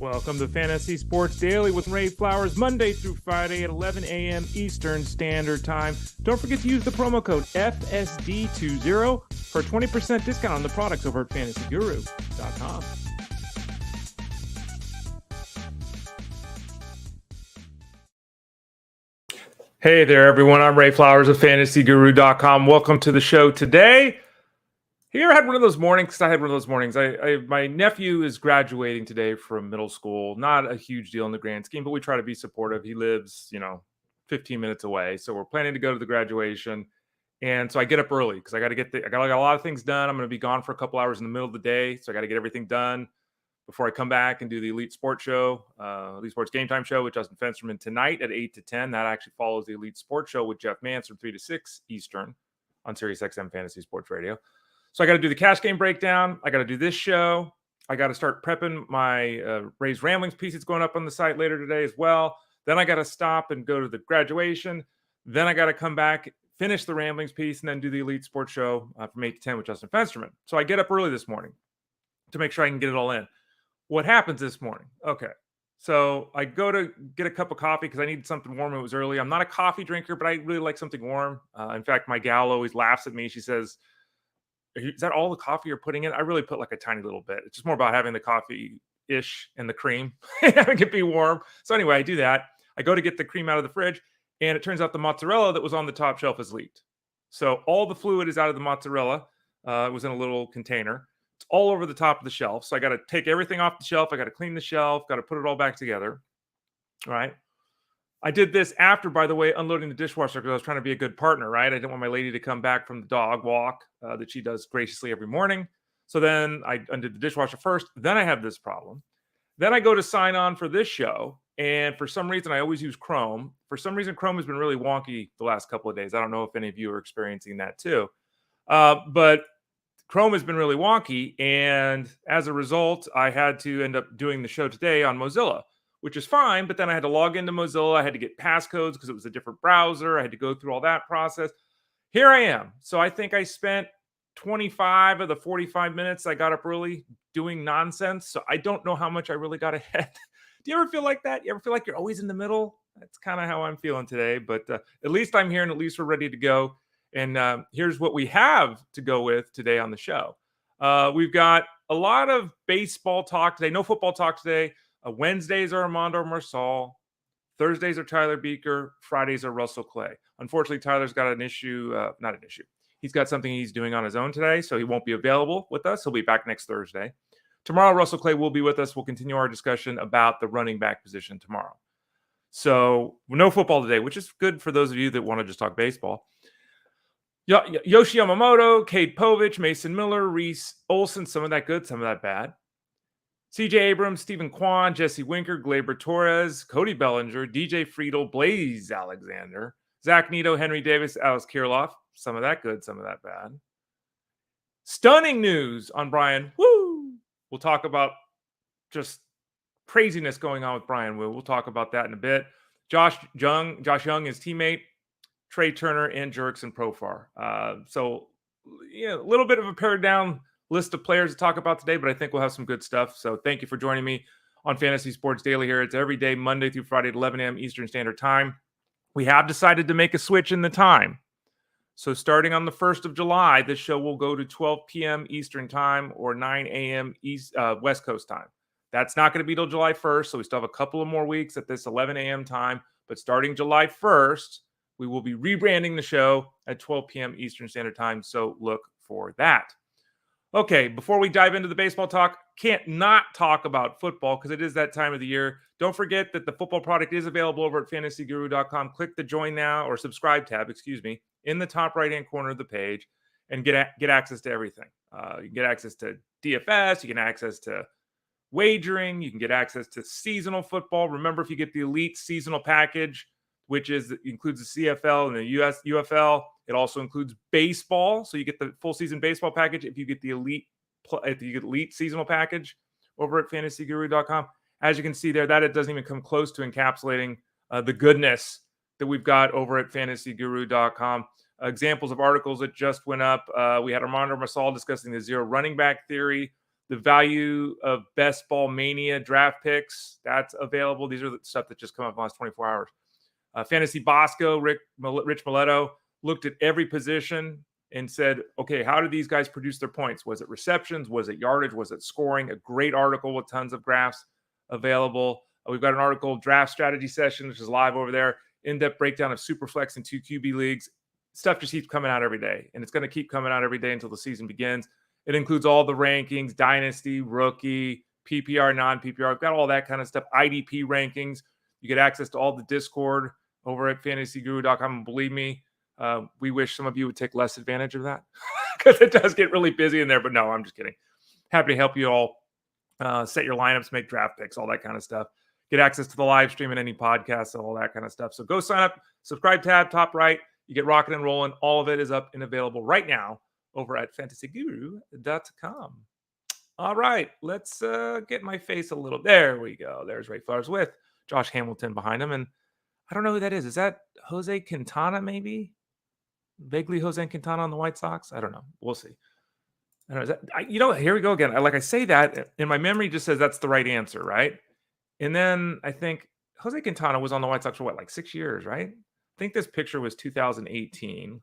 Welcome to Fantasy Sports Daily with Ray Flowers, Monday through Friday at 11 a.m. Eastern Standard Time. Don't forget to use the promo code FSD20 for a 20% discount on the products over at fantasyguru.com. Hey there, everyone. I'm Ray Flowers of fantasyguru.com. Welcome to the show today. Here, I had one of those mornings. My nephew is graduating today from middle school. Not a huge deal in the grand scheme, but we try to be supportive. He lives, 15 minutes away. So we're planning to go to the graduation. And so I get up early because I got a lot of things done. I'm going to be gone for a couple hours in the middle of the day. So I got to get everything done before I come back and do the Elite Sports Show, Elite Sports Game Time Show with Justin Fensterman tonight at 8 to 10. That actually follows the Elite Sports Show with Jeff Mance from 3 to 6 Eastern on Sirius XM Fantasy Sports Radio. So I got to do the cash game breakdown. I got to do this show. I got to start prepping my Raised Ramblings piece that's going up on the site later today as well. Then I got to stop and go to the graduation. Then I got to come back, finish the Ramblings piece, and then do the Elite Sports Show from 8 to 10 with Justin Fensterman. So I get up early this morning to make sure I can get it all in. What happens this morning? Okay. So I go to get a cup of coffee because I needed something warm. It was early. I'm not a coffee drinker, but I really like something warm. In fact, my gal always laughs at me. She says, "Is that all the coffee you're putting in?" I really put like a tiny little bit. It's just more about having the coffee-ish and the cream, having it be warm. So anyway, I do that. I go to get the cream out of the fridge, and it turns out the mozzarella that was on the top shelf is leaked. So all the fluid is out of the mozzarella. It was in a little container. It's all over the top of the shelf. So I got to take everything off the shelf. I got to clean the shelf. Got to put it all back together. All right. I did this after, by the way, unloading the dishwasher because I was trying to be a good partner, right? I didn't want my lady to come back from the dog walk that she does graciously every morning. So then I undid the dishwasher first. Then I have this problem. Then I go to sign on for this show. And for some reason, I always use Chrome. For some reason, Chrome has been really wonky the last couple of days. I don't know if any of you are experiencing that too. But Chrome has been really wonky. And as a result, I had to end up doing the show today on Mozilla, which is fine. But then I had to log into Mozilla. I had to get passcodes because it was a different browser. I had to go through all that process. Here I am. So I think I spent 25 of the 45 minutes I got up early doing nonsense. So I don't know how much I really got ahead. Do you ever feel like that? You ever feel like you're always in the middle? That's kind of how I'm feeling today. But at least I'm here and at least we're ready to go. And here's what we have to go with today on the show. We've got a lot of baseball talk today. No football talk today. Wednesdays are Armando Marsal. Thursdays are Tyler Beaker. Fridays are Russell Clay. Unfortunately, Tyler's got an issue. Not an issue. He's got something he's doing on his own today, so he won't be available with us. He'll be back next Thursday. Tomorrow, Russell Clay will be with us. We'll continue our discussion about the running back position tomorrow. So no football today, which is good for those of you that want to just talk baseball. Yoshi Yamamoto, Cade, Povich, Mason Miller, Reese, Olson, some of that good, some of that bad. CJ Abrams, Stephen Kwan, Jesse Winker, Gleyber Torres, Cody Bellinger, DJ Friedl, Blaze Alexander, Zach Neto, Henry Davis, Alex Kirilloff, some of that good, some of that bad. Stunning news on Bryan. Woo! We'll talk about just craziness going on with Bryan. We'll talk about that in a bit. Josh Jung, his teammate, Trey Turner, and Jurickson Profar. So, a little bit of a pared down list of players to talk about today, but I think we'll have some good stuff. So thank you for joining me on Fantasy Sports Daily here. It's every day, Monday through Friday at 11 a.m. Eastern Standard Time. We have decided to make a switch in the time. So starting on the 1st of July, this show will go to 12 p.m. Eastern Time or 9 a.m. West Coast time. That's not going to be till July 1st, so we still have a couple of more weeks at this 11 a.m. time. But starting July 1st, we will be rebranding the show at 12 p.m. Eastern Standard Time, so look for that. Okay, before we dive into the baseball talk, can't not talk about football because it is that time of the year. Don't forget that the football product is available over at fantasyguru.com. Click the join now or subscribe tab, in the top right-hand corner of the page and get access to everything. You can get access to DFS. You can get access to wagering. You can get access to seasonal football. Remember, if you get the Elite seasonal package, which includes the CFL and the UFL, it also includes baseball. So you get the full season baseball package if you get the Elite seasonal package over at fantasyguru.com. As you can see there, that it doesn't even come close to encapsulating the goodness that we've got over at fantasyguru.com. Examples of articles that just went up. We had Armando Marsal discussing the zero running back theory. The value of Best Ball Mania draft picks, that's available. These are the stuff that just come up in the last 24 hours. Fantasy Bosco, Rich Mileto looked at every position and said, okay, how did these guys produce their points? Was it receptions? Was it yardage? Was it scoring? A great article with tons of graphs available. We've got an article, Draft Strategy Session, which is live over there. In-depth breakdown of Superflex and 2 QB leagues. Stuff just keeps coming out every day, and it's going to keep coming out every day until the season begins. It includes all the rankings, dynasty, rookie, PPR, non-PPR. We've got all that kind of stuff, IDP rankings. You get access to all the Discord over at fantasyguru.com. And believe me, we wish some of you would take less advantage of that because it does get really busy in there. But no, I'm just kidding. Happy to help you all set your lineups, make draft picks, all that kind of stuff. Get access to the live stream and any podcasts and all that kind of stuff. So go sign up, subscribe tab, top right. You get rocking and rolling. All of it is up and available right now over at fantasyguru.com. All right, let's get my face a little. There we go. There's Ray Flowers with Josh Hamilton behind him. And I don't know who that is. Is that Jose Quintana, maybe? Vaguely Jose Quintana on the White Sox? I don't know. We'll see. I don't know. Here we go again. Like I say that, and my memory just says that's the right answer, right? And then I think Jose Quintana was on the White Sox for like 6 years, right? I think this picture was 2018.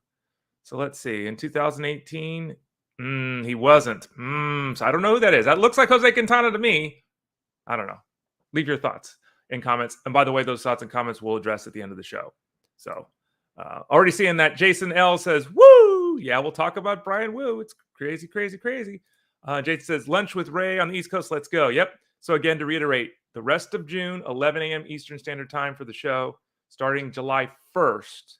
So let's see. In 2018, he wasn't. So I don't know who that is. That looks like Jose Quintana to me. I don't know. Leave your thoughts in comments. And by the way, those thoughts and comments we'll address at the end of the show. So already seeing that Jason L says, woo! Yeah, we'll talk about Bryan Woo. It's crazy, crazy, crazy. Jason says, lunch with Ray on the East Coast. Let's go. Yep. So again, to reiterate, the rest of June, 11 a.m. Eastern Standard Time for the show, starting July 1st,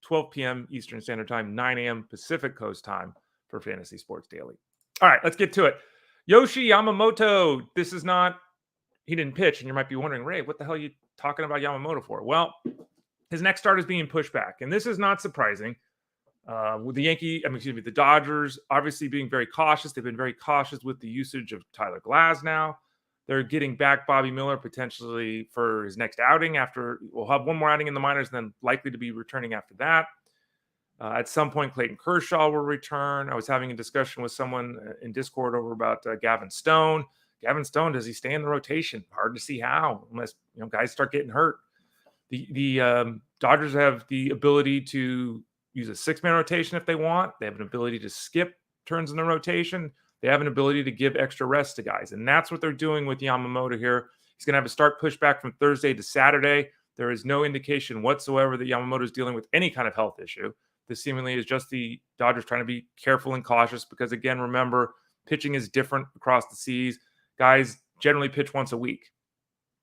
12 p.m. Eastern Standard Time, 9 a.m. Pacific Coast Time for Fantasy Sports Daily. All right, let's get to it. Yoshi Yamamoto. This is not, he didn't pitch, and you might be wondering, Ray, what the hell are you talking about Yamamoto for? Well, his next start is being pushed back, and this is not surprising. With the Dodgers obviously being very cautious. They've been very cautious with the usage of Tyler Glasnow. They're getting back Bobby Miller potentially for his next outing we'll have one more outing in the minors and then likely to be returning after that. At some point, Clayton Kershaw will return. I was having a discussion with someone in Discord over about Gavin Stone. Gavin Stone, does he stay in the rotation? Hard to see how, unless guys start getting hurt. The Dodgers have the ability to use a 6-man rotation if they want. They have an ability to skip turns in the rotation. They have an ability to give extra rest to guys. And that's what they're doing with Yamamoto here. He's going to have a start push back from Thursday to Saturday. There is no indication whatsoever that Yamamoto is dealing with any kind of health issue. This seemingly is just the Dodgers trying to be careful and cautious because, again, remember, pitching is different across the seas. Guys generally pitch once a week.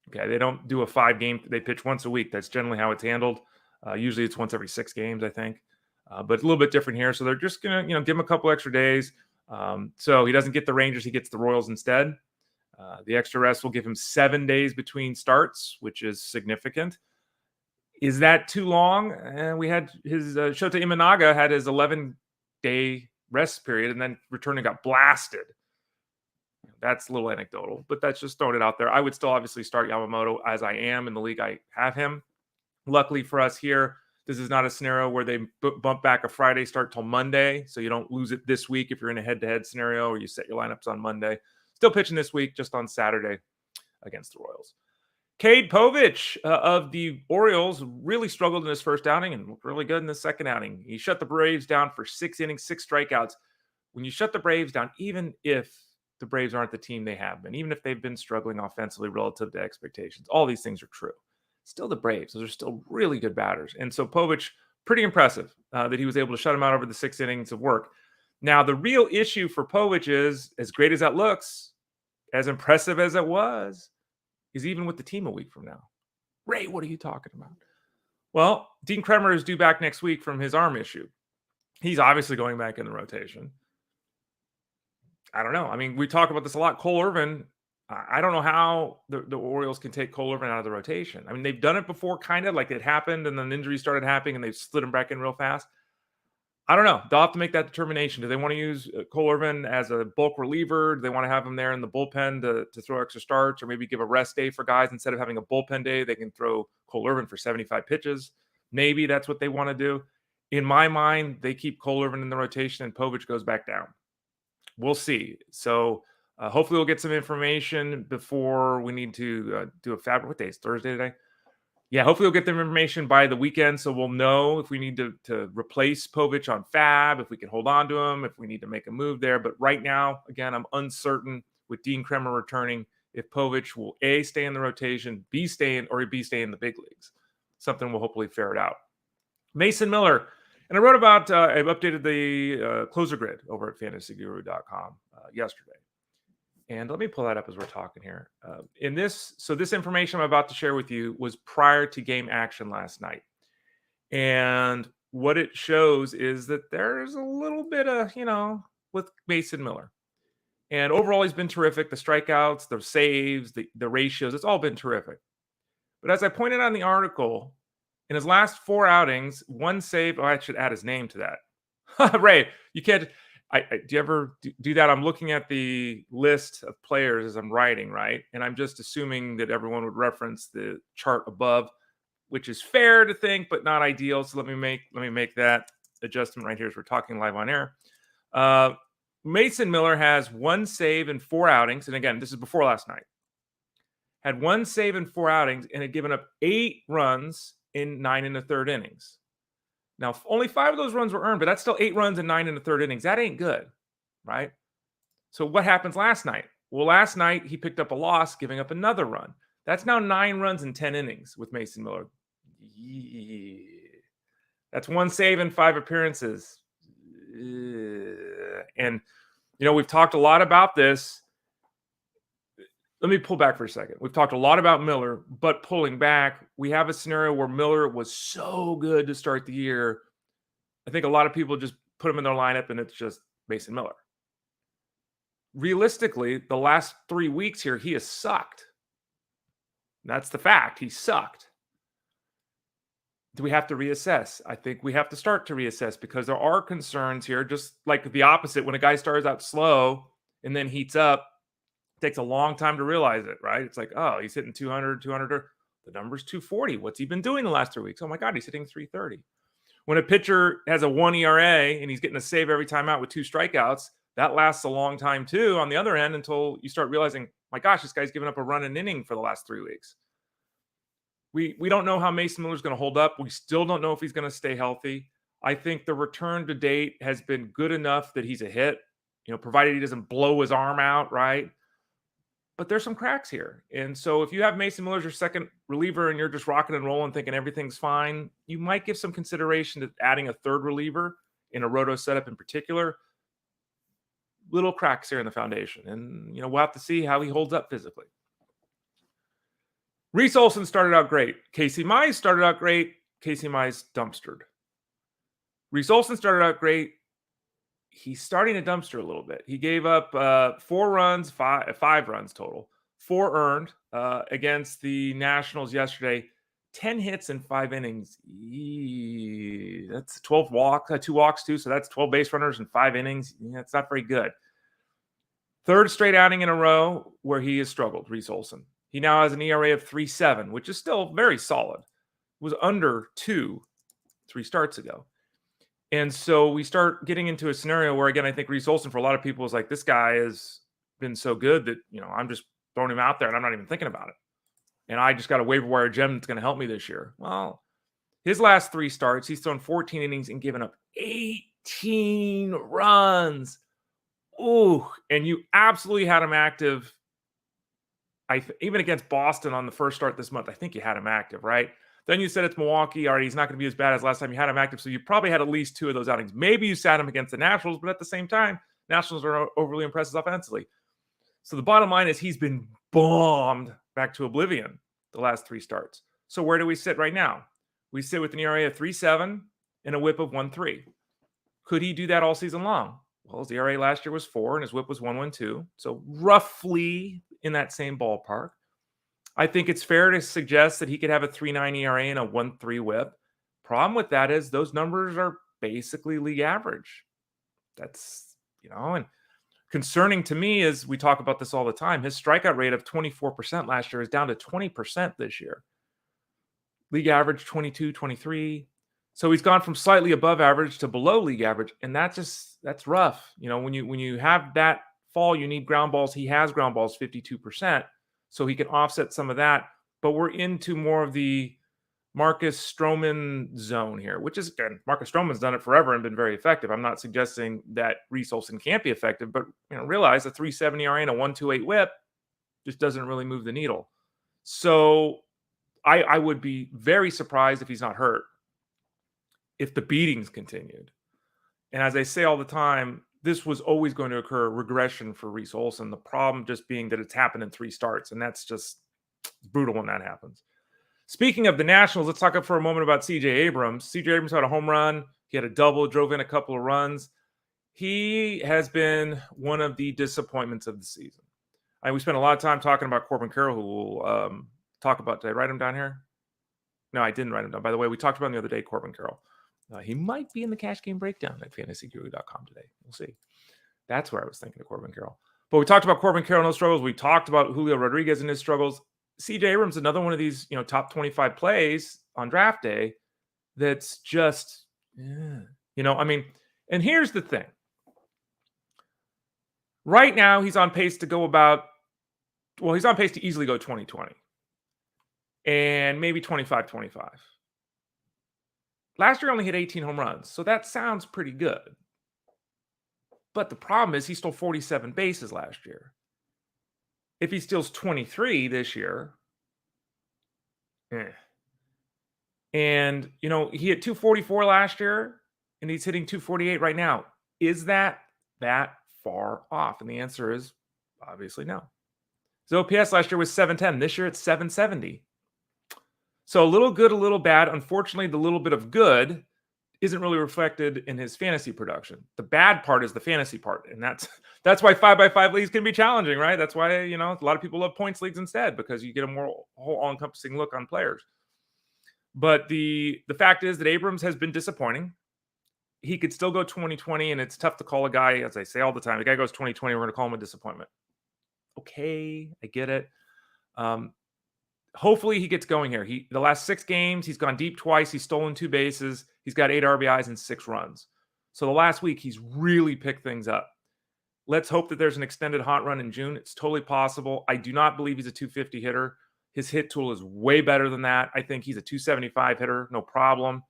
Okay, they don't do a 5-game. They pitch once a week. That's generally how it's handled. Usually it's once every 6 games, I think. But a little bit different here. So they're just going to give him a couple extra days. So he doesn't get the Rangers. He gets the Royals instead. The extra rest will give him 7 days between starts, which is significant. Is that too long? We had his Shota Imanaga had his 11-day rest period and then returned and got blasted. That's a little anecdotal, but that's just throwing it out there. I would still obviously start Yamamoto as I am in the league. I have him. Luckily for us here, this is not a scenario where they bump back a Friday start till Monday, so you don't lose it this week if you're in a head-to-head scenario or you set your lineups on Monday. Still pitching this week, just on Saturday against the Royals. Cade Povich of the Orioles really struggled in his first outing and looked really good in the second outing. He shut the Braves down for 6 innings, 6 strikeouts. When you shut the Braves down, even if the Braves aren't the team they have been, even if they've been struggling offensively relative to expectations, all these things are true. Still the Braves. Those are still really good batters. And so Povich, pretty impressive that he was able to shut him out over the 6 innings of work. Now, the real issue for Povich is, as great as that looks, as impressive as it was, is even with the team a week from now. Ray, what are you talking about? Well, Dean Kremer is due back next week from his arm issue. He's obviously going back in the rotation. I don't know. I mean, we talk about this a lot. Cole Irvin, I don't know how the Orioles can take Cole Irvin out of the rotation. I mean, they've done it before, kind of like it happened, and then injuries started happening, and they've slid him back in real fast. I don't know. They'll have to make that determination. Do they want to use Cole Irvin as a bulk reliever? Do they want to have him there in the bullpen to throw extra starts, or maybe give a rest day for guys instead of having a bullpen day? They can throw Cole Irvin for 75 pitches. Maybe that's what they want to do. In my mind, they keep Cole Irvin in the rotation and Povich goes back down. We'll see. So Hopefully we'll get some information before we need to do a fab. What day is Thursday today? Yeah, hopefully we'll get the information by the weekend, so we'll know if we need to replace Povich on fab, if we can hold on to him, if we need to make a move there. But right now, again, I'm uncertain with Dean Kremer returning if Povich will A, stay in the rotation, B, stay in the big leagues. Something we'll hopefully ferret out. Mason Miller. And I wrote about, I've updated the closer grid over at fantasyguru.com yesterday. And let me pull that up as we're talking here. This information I'm about to share with you was prior to game action last night. And what it shows is that there's a little bit of, with Mason Miller. And overall, he's been terrific. The strikeouts, the saves, the ratios, it's all been terrific. But as I pointed out in the article, in his last 4 outings, 1 save. Oh, I should add his name to that. Ray, you can't. Do you ever do that? I'm looking at the list of players as I'm writing, right? And I'm just assuming that everyone would reference the chart above, which is fair to think, but not ideal. So let me make that adjustment right here as we're talking live on air. Mason Miller has 1 save in 4 outings. And again, this is before last night. Had 1 save in 4 outings and had given up 8 runs in 9 1/3 innings. Now, only 5 of those runs were earned, but that's still 8 runs in 9 1/3 innings. That ain't good, right? So what happens last night? Well, last night he picked up a loss, giving up another run. That's now 9 runs in 10 innings with Mason Miller. Yeah. That's 1 save in 5 appearances. And, we've talked a lot about this. Let me pull back for a second. We've talked a lot about Miller, but pulling back, we have a scenario where Miller was so good to start the year. I think a lot of people just put him in their lineup and it's just Mason Miller. Realistically, the last 3 weeks here, he has sucked. That's the fact. He sucked. Do we have to reassess? I think we have to start to reassess because there are concerns here, just like the opposite. When a guy starts out slow and then heats up, takes a long time to realize it, right? It's like, oh, he's hitting 200. The number's 240. What's he been doing the last 3 weeks? Oh my God, he's hitting 330. When a pitcher has a 1 ERA and he's getting a save every time out with 2 strikeouts, that lasts a long time too on the other end until you start realizing, my gosh, this guy's given up a run an inning for the last 3 weeks. We don't know how Mason Miller's going to hold up. We still don't know if he's going to stay healthy. I think the return to date has been good enough that he's a hit, provided he doesn't blow his arm out, right? But there's some cracks here. And so if you have Mason Miller as your second reliever and you're just rocking and rolling thinking everything's fine, you might give some consideration to adding a third reliever in a roto setup in particular. Little cracks here in the foundation. And, we'll have to see how he holds up physically. Reese Olson started out great. Casey Mize started out great. Casey Mize dumpstered. Reese Olson started out great. He's starting to dumpster a little bit. He gave up 4 runs, 5 runs total, 4 earned against the Nationals yesterday. 10 hits in 5 innings. That's 12 walks, 2 walks too. So that's 12 base runners in 5 innings. That's not very good. 3rd straight outing in a row where he has struggled, Reese Olson. He now has an ERA of 3.7, which is still very solid. It was under 2 3 starts ago. And so we start getting into a scenario where, again, I think Reese Olson, for a lot of people, is like, this guy has been so good that, I'm just throwing him out there and I'm not even thinking about it. And I just got a waiver wire gem that's going to help me this year. Well, his last 3 starts, he's thrown 14 innings and given up 18 runs. Ooh, and you absolutely had him active. Even against Boston on the first start this month, I think you had him active, right? Then you said it's Milwaukee. All right, he's not going to be as bad as last time you had him active. So you probably had at least 2 of those outings. Maybe you sat him against the Nationals, but at the same time, Nationals are overly impressive offensively. So the bottom line is he's been bombed back to oblivion the last 3 starts. So where do we sit right now? We sit with an ERA of 3.7 and a whip of 1.3. Could he do that all season long? Well, his ERA last year was 4 and his whip was 1.12. So roughly in that same ballpark. I think it's fair to suggest that he could have a 3.9 ERA and a 1.3 whip. Problem with that is those numbers are basically league average. That's, and concerning to me is we talk about this all the time. His strikeout rate of 24% last year is down to 20% this year. League average 22, 23. So he's gone from slightly above average to below league average. And that's rough. When you have that fall, you need ground balls. He has ground balls 52%, so he can offset some of that. But we're into more of the Marcus Stroman zone here, which is, again, Marcus Stroman's done it forever and been very effective. I'm not suggesting that Reese Olson can't be effective, but realize a 3.70 ERA and a 1.28 WHIP just doesn't really move the needle. So I would be very surprised if he's not hurt if the beatings continued. And as I say all the time, this was always going to occur, regression for Reese Olson. The problem just being that it's happened in 3 starts, and that's just brutal when that happens. Speaking of the Nationals, let's talk for a moment about C.J. Abrams. C.J. Abrams had a home run. He had a double, drove in a couple of runs. He has been one of the disappointments of the season. We spent a lot of time talking about Corbin Carroll, who we'll talk about. Did I write him down here? No, I didn't write him down. By the way, we talked about him the other day, Corbin Carroll. He might be in the cash game breakdown at fantasyguru.com today. We'll see. That's where I was thinking of Corbin Carroll. But we talked about Corbin Carroll and his struggles. We talked about Julio Rodriguez and his struggles. C.J. Abrams, another one of these, top 25 plays on draft day that's just, and here's the thing. Right now, he's on pace to go he's on pace to easily go 2020 and maybe 25-25. Last year, only hit 18 home runs, so that sounds pretty good. But the problem is he stole 47 bases last year. If he steals 23 this year, and, he hit 244 last year, and he's hitting 248 right now. Is that far off? And the answer is obviously no. His OPS last year was 710. This year it's 770. So a little good, a little bad. Unfortunately, the little bit of good isn't really reflected in his fantasy production. The bad part is the fantasy part. And that's why 5x5 leagues can be challenging, right? That's why, a lot of people love points leagues instead, because you get a more whole all-encompassing look on players. But the fact is that Abrams has been disappointing. He could still go 2020, and it's tough to call a guy, as I say all the time, the guy goes 2020, we're going to call him a disappointment. Okay, I get it. Hopefully he gets going here. The last 6 games, he's gone deep twice. He's stolen 2 bases. He's got 8 RBIs and 6 runs. So the last week, he's really picked things up. Let's hope that there's an extended hot run in June. It's totally possible. I do not believe he's a 250 hitter. His hit tool is way better than that. I think he's a 275 hitter, no problem.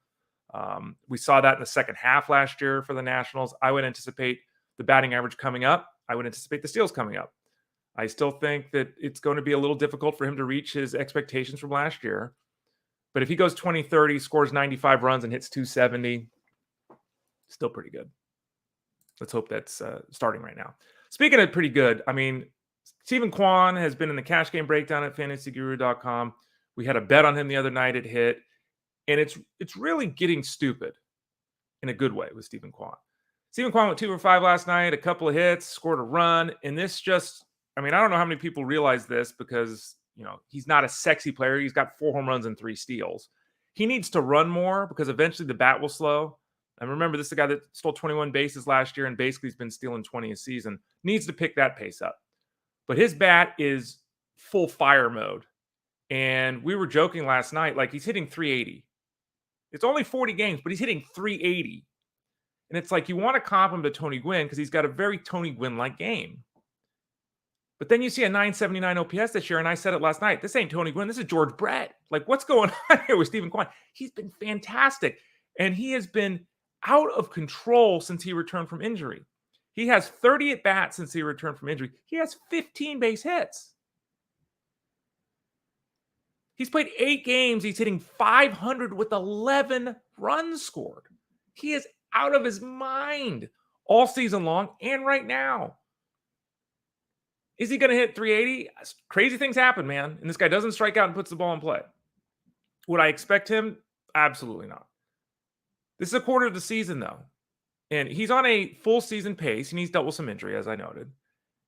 We saw that in the second half last year for the Nationals. I would anticipate the batting average coming up. I would anticipate the steals coming up. I still think that it's going to be a little difficult for him to reach his expectations from last year. But if he goes 20-30, scores 95 runs, and hits 270, still pretty good. Let's hope that's starting right now. Speaking of pretty good, Stephen Kwan has been in the cash game breakdown at fantasyguru.com. We had a bet on him the other night. It hit. And it's really getting stupid in a good way with Stephen Kwan. Stephen Kwan went 2 for 5 last night, a couple of hits, scored a run. And this just, I don't know how many people realize this because, he's not a sexy player. He's got 4 home runs and 3 steals. He needs to run more because eventually the bat will slow. And remember, this is the guy that stole 21 bases last year and basically has been stealing 20 a season. Needs to pick that pace up. But his bat is full fire mode. And we were joking last night, like he's hitting 380. It's only 40 games, but he's hitting 380. And it's like you want to comp him to Tony Gwynn because he's got a very Tony Gwynn-like game. But then you see a 979 OPS this year, and I said it last night. This ain't Tony Gwynn. This is George Brett. Like, what's going on here with Stephen Kwan? He's been fantastic. And he has been out of control since he returned from injury. He has 30 at-bats since he returned from injury. He has 15 base hits. He's played 8 games. He's hitting 500 with 11 runs scored. He is out of his mind all season long and right now. Is he going to hit 380? Crazy things happen, man. And this guy doesn't strike out and puts the ball in play. Would I expect him? Absolutely not. This is a quarter of the season, though. And he's on a full season pace, and he's dealt with some injury, as I noted.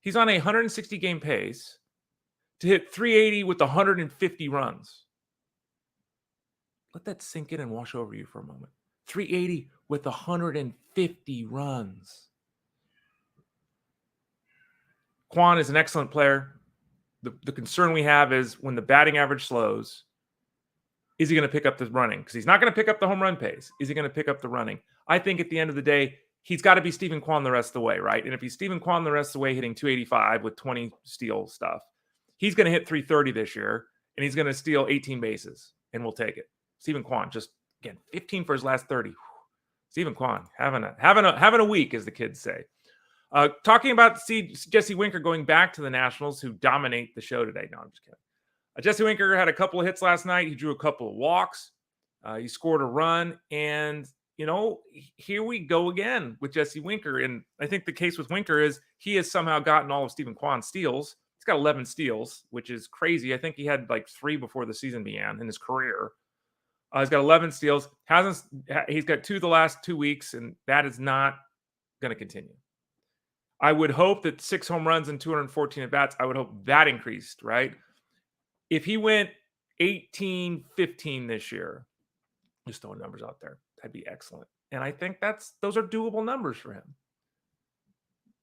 He's on a 160-game pace to hit 380 with 150 runs. Let that sink in and wash over you for a moment. 380 with 150 runs. Kwan is an excellent player. The concern we have is when the batting average slows, is he going to pick up the running? Because he's not going to pick up the home run pace. Is he going to pick up the running? I think at the end of the day, he's got to be Stephen Kwan the rest of the way, right? And if he's Stephen Kwan the rest of the way, hitting 285 with 20 steal stuff, he's going to hit 330 this year, and he's going to steal 18 bases, and we'll take it. Stephen Kwan, just again 15 for his last 30. Stephen Kwan having a week, as the kids say. Talking about Jesse Winker going back to the Nationals, who dominate the show today. No, I'm just kidding. Jesse Winker had a couple of hits last night. He drew a couple of walks. He scored a run, and here we go again with Jesse Winker. And I think the case with Winker is he has somehow gotten all of Stephen Kwan's steals. He's got 11 steals, which is crazy. I think he had like 3 before the season began in his career. He's got 11 steals. He's got 2 the last 2 weeks, and that is not going to continue. I would hope that 6 home runs and 214 at bats, I would hope that increased, right? If he went 18-15 this year, just throwing numbers out there, that'd be excellent. And I think those are doable numbers for him.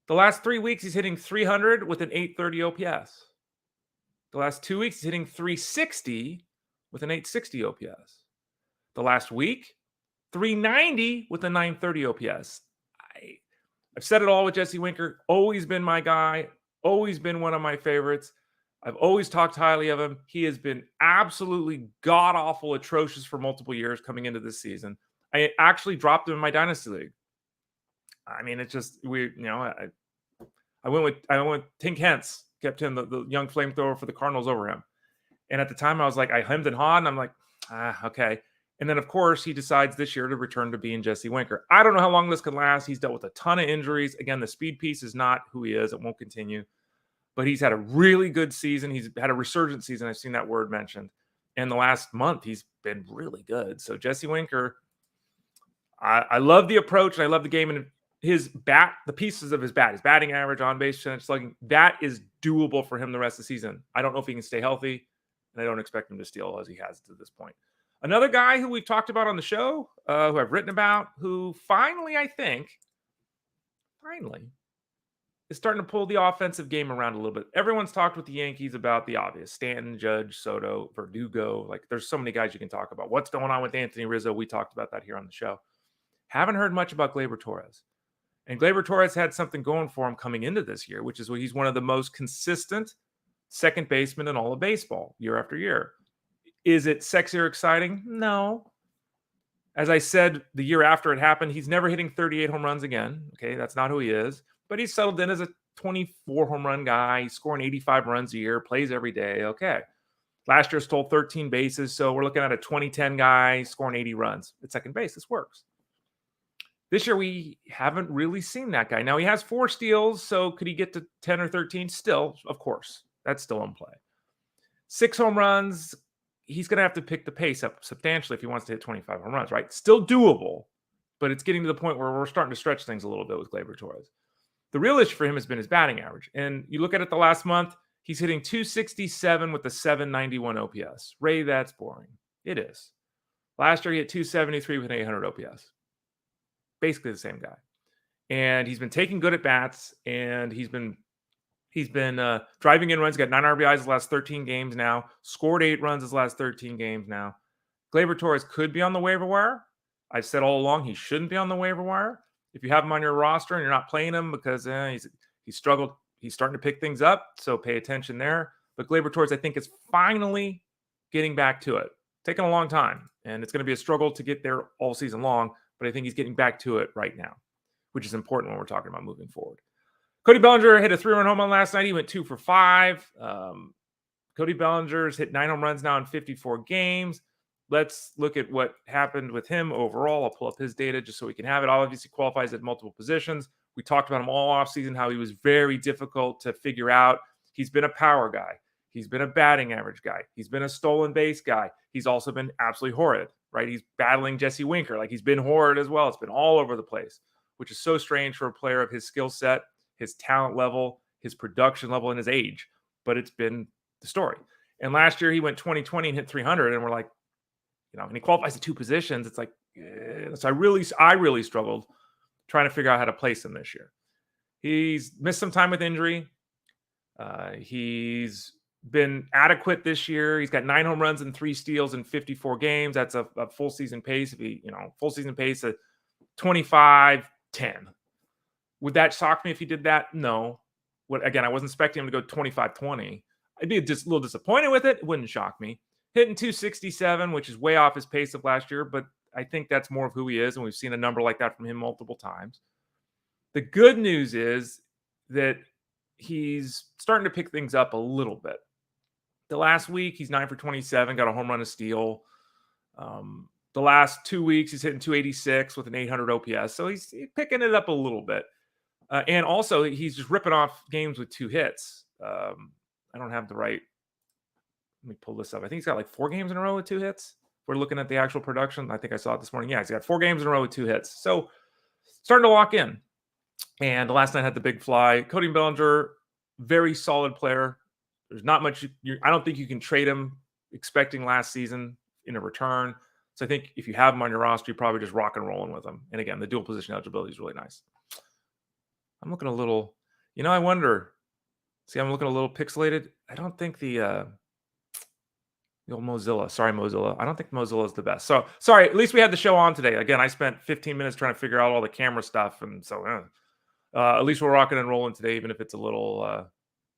The last 3 weeks, he's hitting 300 with an 830 OPS. The last 2 weeks, he's hitting 360 with an 860 OPS. The last week, 390 with a 930 OPS. I've said it all with Jesse Winker. Always been my guy. Always been one of my favorites. I've always talked highly of him. He has been absolutely god-awful, atrocious for multiple years coming into this season. I actually dropped him in my dynasty league. I mean, it's just I went with Tink Hence, kept him the young flamethrower for the Cardinals over him. And at the time, I was like, I hemmed and hawed, and I'm like, okay. And then, of course, he decides this year to return to being Jesse Winker. I don't know how long this can last. He's dealt with a ton of injuries. Again, the speed piece is not who he is. It won't continue. But he's had a really good season. He's had a resurgent season. I've seen that word mentioned. And the last month, he's been really good. So Jesse Winker, I love the approach, and I love the game. And his bat, the pieces of his bat, his batting average, on-base percentage, slugging, that is doable for him the rest of the season. I don't know if he can stay healthy, and I don't expect him to steal as he has to this point. Another guy who we've talked about on the show, who I've written about, who finally is starting to pull the offensive game around a little bit. Everyone's talked with the Yankees about the obvious. Stanton, Judge, Soto, Verdugo. Like, there's so many guys you can talk about. What's going on with Anthony Rizzo? We talked about that here on the show. Haven't heard much about Gleyber Torres. And Gleyber Torres had something going for him coming into this year, which is he's one of the most consistent second basemen in all of baseball year after year. Is it sexy or exciting? No. As I said, the year after it happened, he's never hitting 38 home runs again. Okay, that's not who he is. But he's settled in as a 24 home run guy. He's scoring 85 runs a year, plays every day. Okay. Last year stole 13 bases, so we're looking at a 2010 guy scoring 80 runs at second base. This works. This year, we haven't really seen that guy. Now, he has 4 steals, so could he get to 10 or 13? Still, of course. That's still in play. 6 home runs. He's going to have to pick the pace up substantially if he wants to hit 25 home runs, right? Still doable, but it's getting to the point where we're starting to stretch things a little bit with Gleyber Torres. The real issue for him has been his batting average. And you look at it the last month, he's hitting 267 with a 791 OPS. Ray, that's boring. It is. Last year, he hit 273 with an 800 OPS. Basically the same guy. And he's been taking good at bats, and he's been driving in runs. He's got 9 RBIs his last 13 games now. Scored 8 runs his last 13 games now. Gleyber Torres could be on the waiver wire. I've said all along he shouldn't be on the waiver wire. If you have him on your roster and you're not playing him because he's struggled, he's starting to pick things up, so pay attention there. But Gleyber Torres, I think, is finally getting back to it. Taking a long time, and it's going to be a struggle to get there all season long, but I think he's getting back to it right now, which is important when we're talking about moving forward. Cody Bellinger hit a 3-run home run last night. He went 2 for 5. Cody Bellinger's hit 9 home runs now in 54 games. Let's look at what happened with him overall. I'll pull up his data just so we can have it. Obviously qualifies at multiple positions. We talked about him all offseason, how he was very difficult to figure out. He's been a power guy. He's been a batting average guy. He's been a stolen base guy. He's also been absolutely horrid, right? He's battling Jesse Winker. Like, he's been horrid as well. It's been all over the place, which is so strange for a player of his skill set, his talent level, his production level, and his age. But it's been the story. And last year he went 20-20 and hit 300, and we're like, and he qualifies at 2 positions. It's like, so I really struggled trying to figure out how to place him this year. He's missed some time with injury. He's been adequate this year. He's got 9 home runs and 3 steals in 54 games. That's a full season pace. If he, full season pace of 25, 10. Would that shock me if he did that? No. Again, I wasn't expecting him to go 25-20. I'd be just a little disappointed with it. It wouldn't shock me. Hitting 267, which is way off his pace of last year, but I think that's more of who he is, and we've seen a number like that from him multiple times. The good news is that he's starting to pick things up a little bit. The last week, he's 9 for 27, got a home run, a steal. The last 2 weeks, he's hitting 286 with an 800 OPS, so he's picking it up a little bit. And also, he's just ripping off games with 2 hits. I don't have the right. Let me pull this up. I think he's got like 4 games in a row with 2 hits. We're looking at the actual production. I think I saw it this morning. Yeah, he's got 4 games in a row with 2 hits. So starting to lock in. And the last night had the big fly. Cody Bellinger, very solid player. There's not much. I don't think you can trade him expecting last season in a return. So I think if you have him on your roster, you're probably just rock and rolling with him. And again, the dual position eligibility is really nice. I'm looking a little, I wonder. See, I'm looking a little pixelated. I don't think the old Mozilla. Sorry, Mozilla. I don't think Mozilla is the best. So sorry. At least we had the show on today. Again, I spent 15 minutes trying to figure out all the camera stuff, and so at least we're rocking and rolling today, even if it's a little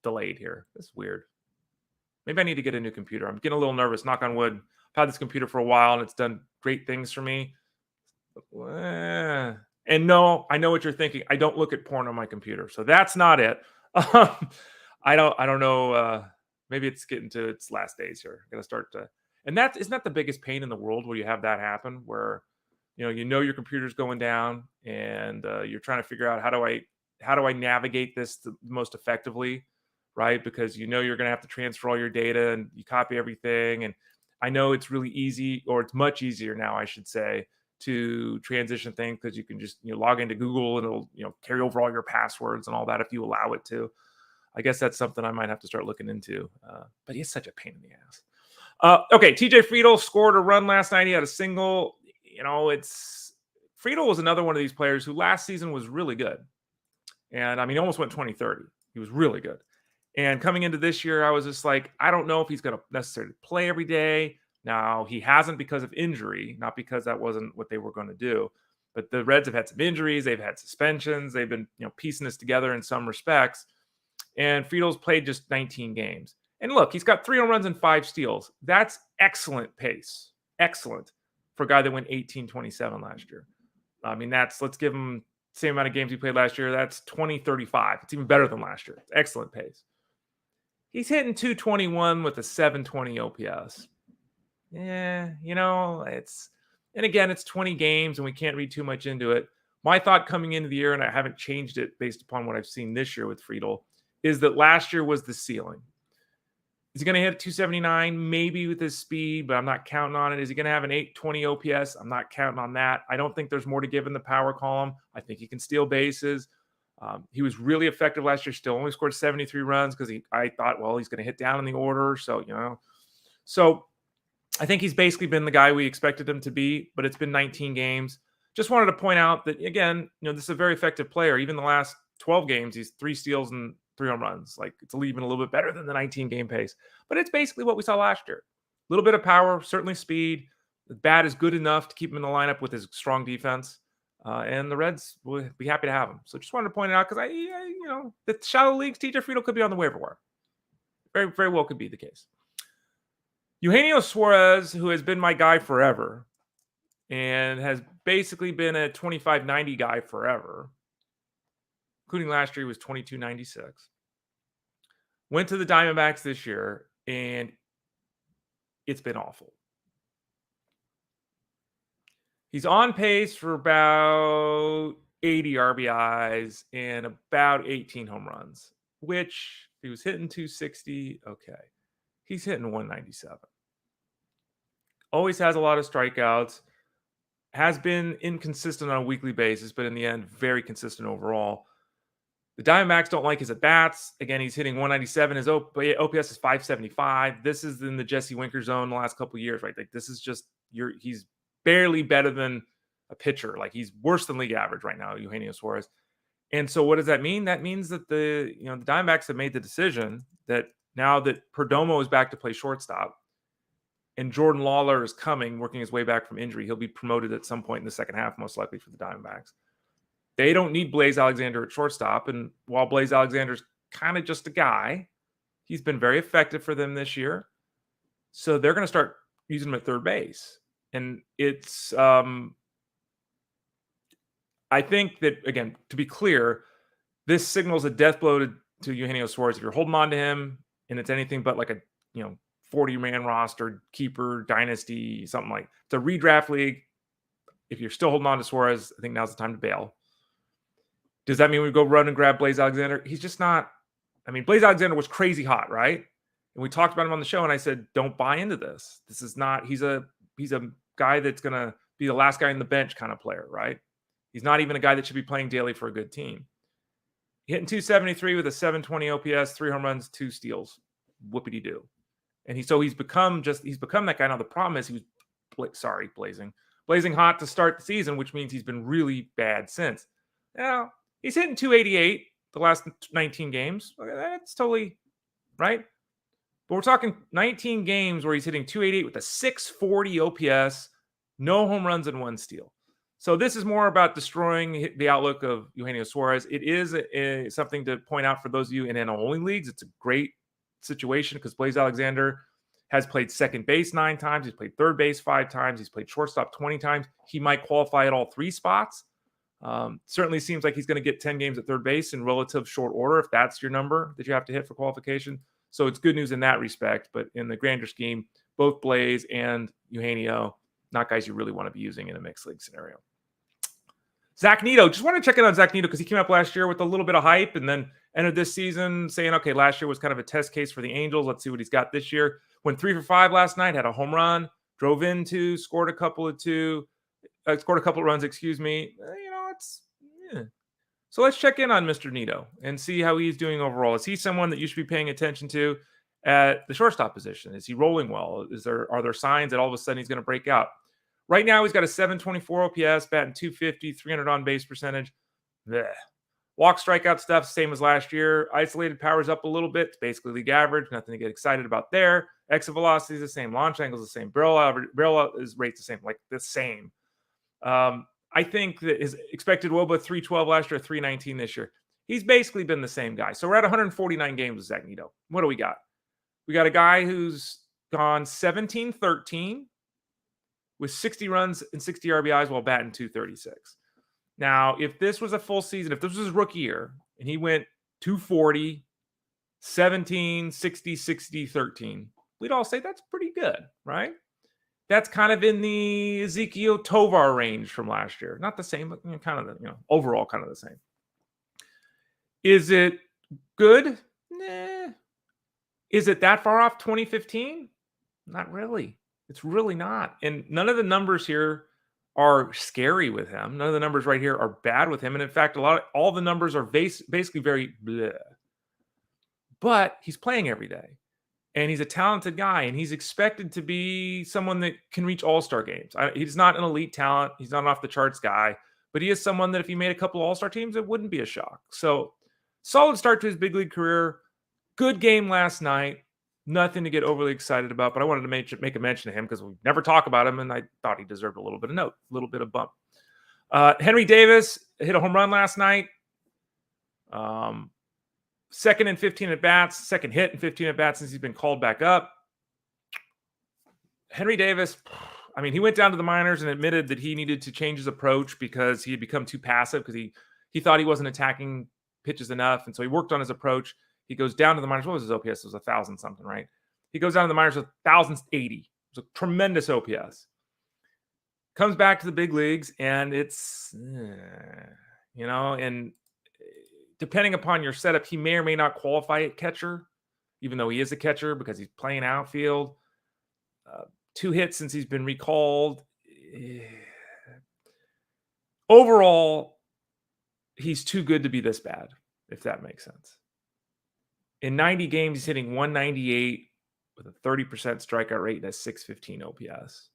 delayed here. It's weird. Maybe I need to get a new computer. I'm getting a little nervous. Knock on wood. I've had this computer for a while, and it's done great things for me. And no, I know what you're thinking. I don't look at porn on my computer, so that's not it. I don't know. Maybe it's getting to its last days here. I'm gonna start to, and that isn't that the biggest pain in the world where you have that happen, where your computer's going down, and you're trying to figure out how do I navigate this the most effectively, right? Because you're gonna have to transfer all your data and you copy everything, and I know it's really easy, or it's much easier now, I should say, to transition things because you can just log into Google and it'll carry over all your passwords and all that if you allow it to. I guess that's something I might have to start looking into. But he's such a pain in the ass. Okay, TJ Friedl scored a run last night. He had a single. Friedl was another one of these players who last season was really good. And I mean, he almost went 20-30. He was really good. And coming into this year, I was just like, I don't know if he's going to necessarily play every day. Now, he hasn't because of injury, not because that wasn't what they were going to do. But the Reds have had some injuries. They've had suspensions. They've been piecing this together in some respects. And Friedl's played just 19 games. And look, he's got 3 home runs and 5 steals. That's excellent pace. Excellent for a guy that went 18-27 last year. I mean, let's give him the same amount of games he played last year. That's 20-35. It's even better than last year. It's excellent pace. He's hitting 221 with a 720 OPS. Yeah, and again, it's 20 games and we can't read too much into it. My thought coming into the year, and I haven't changed it based upon what I've seen this year with Friedl, is that last year was the ceiling. Is he going to hit 279? Maybe with his speed, but I'm not counting on it. Is he going to have an 820 OPS? I'm not counting on that. I don't think there's more to give in the power column. I think he can steal bases. He was really effective last year. Still only scored 73 runs because I thought, well, he's going to hit down in the order. So I think he's basically been the guy we expected him to be, but it's been 19 games. Just wanted to point out that, again, this is a very effective player. Even the last 12 games, he's 3 steals and 3 home runs. Like, it's even a little bit better than the 19-game pace. But it's basically what we saw last year. A little bit of power, certainly speed. The bat is good enough to keep him in the lineup with his strong defense. And the Reds will be happy to have him. So just wanted to point it out because the shallow leagues, TJ Friedl could be on the waiver wire. Very, very well could be the case. Eugenio Suarez, who has been my guy forever and has basically been a 25-90 guy forever, including last year, he was 22-96. Went to the Diamondbacks this year, and it's been awful. He's on pace for about 80 RBIs and about 18 home runs, which he was hitting 260. Okay. He's hitting 197. Always has a lot of strikeouts. Has been inconsistent on a weekly basis, but in the end, very consistent overall. The Diamondbacks don't like his at-bats. Again, he's hitting 197. His OPS is 575. This is in the Jesse Winker zone the last couple of years, right? Like, this is just he's barely better than a pitcher. Like, he's worse than league average right now, Eugenio Suarez. And so what does that mean? That means that the Diamondbacks have made the decision that now that Perdomo is back to play shortstop and Jordan Lawler is coming, working his way back from injury, he'll be promoted at some point in the second half, most likely for the Diamondbacks. They don't need Blaze Alexander at shortstop. And while Blaze Alexander's kind of just a guy, he's been very effective for them this year. So they're going to start using him at third base. And it's, I think that, again, to be clear, this signals a death blow to Eugenio Suarez. If you're holding on to him and it's anything but like a, 40-man roster, keeper, dynasty, something like it's a redraft league. If you're still holding on to Suarez, I think now's the time to bail. Does that mean we go run and grab Blaze Alexander? He's just not. I mean, Blaze Alexander was crazy hot, right? And we talked about him on the show, and I said, don't buy into this. This is not. He's a guy that's going to be the last guy in the bench kind of player, right? He's not even a guy that should be playing daily for a good team. Hitting 273 with a 720 OPS, 3 home runs, 2 steals. Whoopity-doo. And he's become that guy. Now, the problem is he was blazing hot to start the season, which means he's been really bad since. Now, he's hitting 288 the last 19 games. That's totally right. But we're talking 19 games where he's hitting 288 with a 640 OPS, no home runs and 1 steal. So this is more about destroying the outlook of Eugenio Suarez. It is something to point out for those of you in NL-only leagues. It's a great situation because Blaze Alexander has played second base 9 times. He's played third base 5 times. He's played shortstop 20 times. He might qualify at all 3 spots. Certainly seems like he's going to get 10 games at third base in relative short order if that's your number that you have to hit for qualification. So it's good news in that respect. But in the grander scheme, both Blaze and Eugenio, not guys you really want to be using in a mixed league scenario. Zach Neto, just want to check in on Zach Neto because he came up last year with a little bit of hype and then entered this season saying, okay, last year was kind of a test case for the Angels. Let's see what he's got this year. Went 3 for 5 last night, had a home run, drove in 2, scored a couple of runs, excuse me. So let's check in on Mr. Neto and see how he's doing overall. Is he someone that you should be paying attention to at the shortstop position? Is he rolling well? Are there signs that all of a sudden he's going to break out? Right now, he's got a 724 OPS, batting 250, 300 on base percentage. Blech. Walk strikeout stuff, same as last year. Isolated power's up a little bit. It's basically league average. Nothing to get excited about there. Exit velocity is the same. Launch angle is the same. Barrel is rate's the same. Like the same. I think that his expected WOBA 312 last year, 319 this year. He's basically been the same guy. So we're at 149 games with Zach Neto. What do we got? We got a guy who's gone 17-13 with 60 runs and 60 RBIs while batting 236. Now, if this was a full season, if this was his rookie year, and he went 240, 17, 60, 60, 13, we'd all say that's pretty good, right? That's kind of in the Ezekiel Tovar range from last year. Not the same, but overall kind of the same. Is it good? Nah. Is it that far off 2015? Not really. It's really not. And none of the numbers here are scary with him. None of the numbers right here are bad with him. And in fact, all the numbers are basically very bleh. But he's playing every day. And he's a talented guy. And he's expected to be someone that can reach all-star games. He's not an elite talent. He's not an off-the-charts guy. But he is someone that if he made a couple all-star teams, it wouldn't be a shock. So solid start to his big league career. Good game last night. Nothing to get overly excited about, but I wanted to make a mention of him because we never talk about him, and I thought he deserved a little bit of note, a little bit of bump. Henry Davis hit a home run last night. Second and 15 at bats, second hit and 15 at bats since he's been called back up. Henry Davis, I mean, he went down to the minors and admitted that he needed to change his approach because he had become too passive because he thought he wasn't attacking pitches enough, and so he worked on his approach. He goes down to the minors. What was his OPS? It was 1,000 something, right? He goes down to the minors with 1,080. It was a tremendous OPS. Comes back to the big leagues, and it's, and depending upon your setup, he may or may not qualify at catcher, even though he is a catcher because he's playing outfield. 2 hits since he's been recalled. Overall, he's too good to be this bad, if that makes sense. In 90 games, he's hitting 198 with a 30% strikeout rate and a 615 OPS.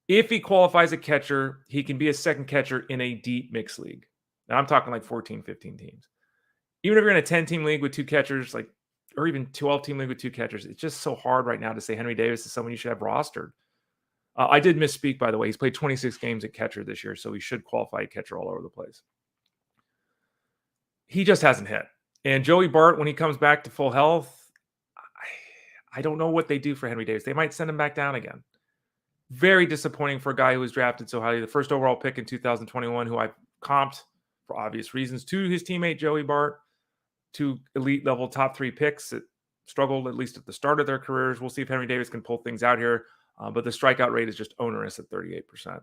If he qualifies a catcher, he can be a second catcher in a deep mixed league. Now, I'm talking like 14, 15 teams. Even if you're in a 10-team league with 2 catchers, or even 12-team league with 2 catchers, it's just so hard right now to say Henry Davis is someone you should have rostered. I did misspeak, by the way. He's played 26 games at catcher this year, so he should qualify a catcher all over the place. he just hasn't hit. And Joey Bart, when he comes back to full health, I don't know what they do for Henry Davis. They might send him back down again. Very disappointing for a guy who was drafted so highly. The first overall pick in 2021, who I comped for obvious reasons to his teammate Joey Bart, two elite level top 3 picks that struggled at least at the start of their careers. We'll see if Henry Davis can pull things out here. But the strikeout rate is just onerous at 38%.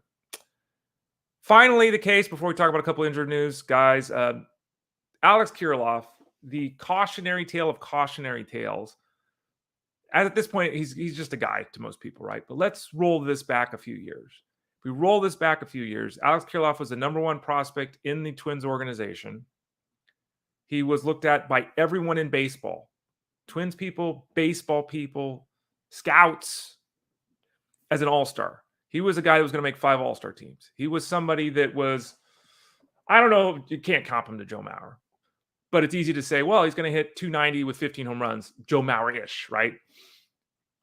Finally, the case before we talk about a couple injured news, guys. Alex Kirilloff, the cautionary tale of cautionary tales. At this point, he's just a guy to most people, right? But let's roll this back a few years. If we roll this back a few years, Alex Kirilloff was the number 1 prospect in the Twins organization. He was looked at by everyone in baseball. Twins people, baseball people, scouts, as an all-star. He was a guy that was going to make 5 all-star teams. He was somebody that was, I don't know, you can't comp him to Joe Mauer. But it's easy to say, well, he's going to hit 290 with 15 home runs, Joe Mauer-ish, right?